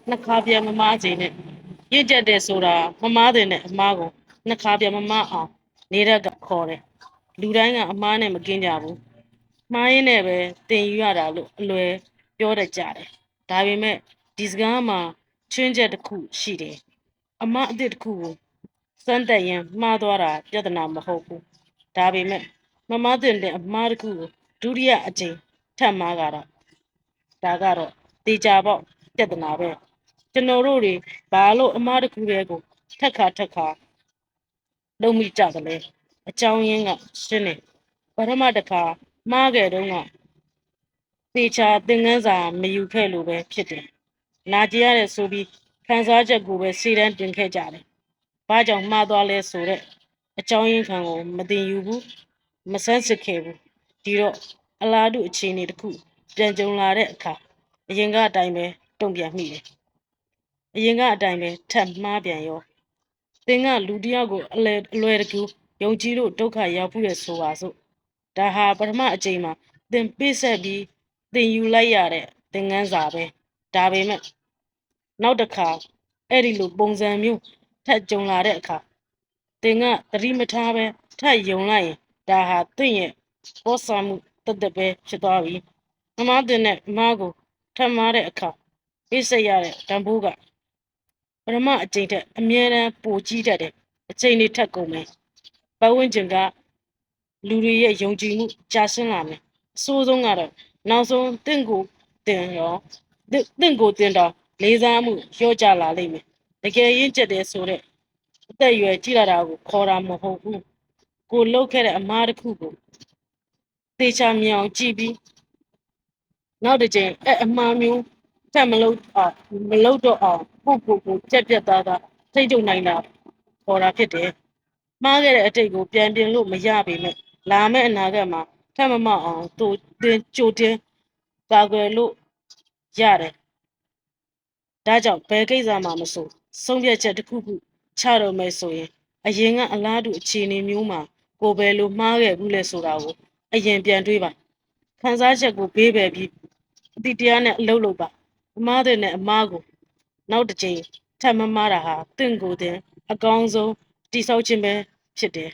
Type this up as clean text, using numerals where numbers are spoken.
နှစ်ခါပြန်မမားချိန်နဲ့ရင့်ကျက်တယ်ဆိုတာမမားတဲ့နဲ့အမားကိုနှစ်ခါပြန်မမားအောင်နေရကခေါ်တယ်လူတိုင်းကအမားနဲ့မကင်းကြဘူးမှားရင်းနဲ့ပဲတင်ယူရတာလို့အလွယ်ပြောတတ်ကြတယ်ဒါပေမဲ့ဒီစကားမှာချွင်းချက်တစ်ခုရှိတယ်အမားအစ်စ်တစ်ခုကိုစမ်းတက်ရင်မှားသွားတာပြဿနာမဟုတ်ဘူးဒါပေမဲ့မမားတဲ့အမားတစ်ခုကိုဒုတိယအကြိမ်ထပ်မှားကြတာဒါကတော့တေချာပေါက်ပြဿနာပဲကျွန်တော်တို့တွေဘာလို့အမားတစ်ခုတည်းကိုထက်ခါလုံးမိကြတယ်လဲအကြောင်းရင်းကရှင်းတယ်ပထမတစ်ခါမှားခဲ့တုန်းကတေချာသင်ခန်းစာမယူခဲ့လို့ပဲဖြစ်တယ်နာကျင်ရတယ်ဆိုပြီးခံစားချက်ကိုပဲစေတန်းတင်ခဲ့ကြတယ်ဘာကြောင့်မှားသွားလဲဆိုတဲ့အကြောင်းရင်းခံကိုမတင်ယူဘူးမဆန်းစစ်ခဲ့ဘူးဒီတော့အလားတူအခြေအနေတစ်ခုပြန်ကြုံလာတဲ့အခါအရင်ကအတိုင်းပဲတုံ့ပြန်မိတယ်အရင်ကအတိုင်းပဲထပ်မှားပြန်ရောသင်ကလူတစ်ယောက်ကိုအလွယ်တကူယုံကြည်လို့ဒုက္ခရောက်ဘူးလေဆိုပါစို့ဒါဟာပထမအကြိမ်မှာသင်ပေးဆက်ပြီးသင်ယူလိုက်ရတဲ့သင်ခန်းစာပဲဒါပေမဲ့နောက်တစ်ခါအဲ့ဒီလိုပုံစံမျိုးထပ်ကြုံလာတဲ့အခါသင်ကသတိမထားပဲထပ်ယုံလိုက်ရင်ဒါဟာသင်ရဲ့ပေါ်ဆာမှုတပဲဖြစ်သွားပြီမမတင်တဲ့အမားကိုထပ်မှားတဲ့အခါပေးဆက်ရတဲ့တန်ဖိုးကပထမအကြိမ်ထက်အမြဲတမ်းပိုကြီးတတ်တယ်အချိန်တွေထက်ကုန်မယ်ပတ်ဝန်းကျင်ကလူတွေရဲ့ယုံကြည်မှုကြာရှင်းလာမယ်အဆိုးဆုံးကတော့နောက်ဆုံးတင့်ကိုတင်ရောတင့်ကိုတင်တော့လေးစားမှုလျော့ကျလာလိမ့်မယ်တကယ်ရင့်ကျက်တယ်ဆိုတဲ့အသက်အရွယ်ကြီးလာတာကိုခေါ်တာမဟုတ်ဘူးကိုလှုပ်ခဲ့တဲ့အမားတစ်ခုကိုသေချာမြင်အောင်ကြည့်ပြီးနောက်တစ်ချိန်အဲ့အမှားမျိုးထပ်မလုပ်တော့အောင်ကိုကြက်ပြတ်သားထိတ်ထုတ်နိုင်တာပေါ်တာဖြစ်တယ်။မှားခဲ့တဲ့အတိတ်ကိုပြန်ပြင်လို့မရပေမဲ့လာမယ့်အနာဂတ်မှာထပ်မမောက်အောင်သူတင်ကြိုတင်ကာကွယ်လို့ရတယ်။ဒါကြောင့်ဘယ်ကိစ္စမှမဆိုဆုံးဖြတ်ချက်တစ်ခုချတော့မယ်ဆိုရင်အရင်ကအလားတူအခြေအနေမျိုးမှာကိုယ်ပဲလို့မှားခဲ့ဘူးလဲဆိုတာကိုအရင်ပြန်တွေးပါခန်းစားချက်ကိုဘေးပယ်ပြီးအတိတရားနဲ့အလုပ်လုပ်ပါအမားတဲ့အမားကိုနောက်တစ်ချိန်ထပ်မမှားတာဟာတင့်ကိုယ်တင်အကောင်းဆုံးတိဆောက်ခြင်းပဲဖြစ်တယ်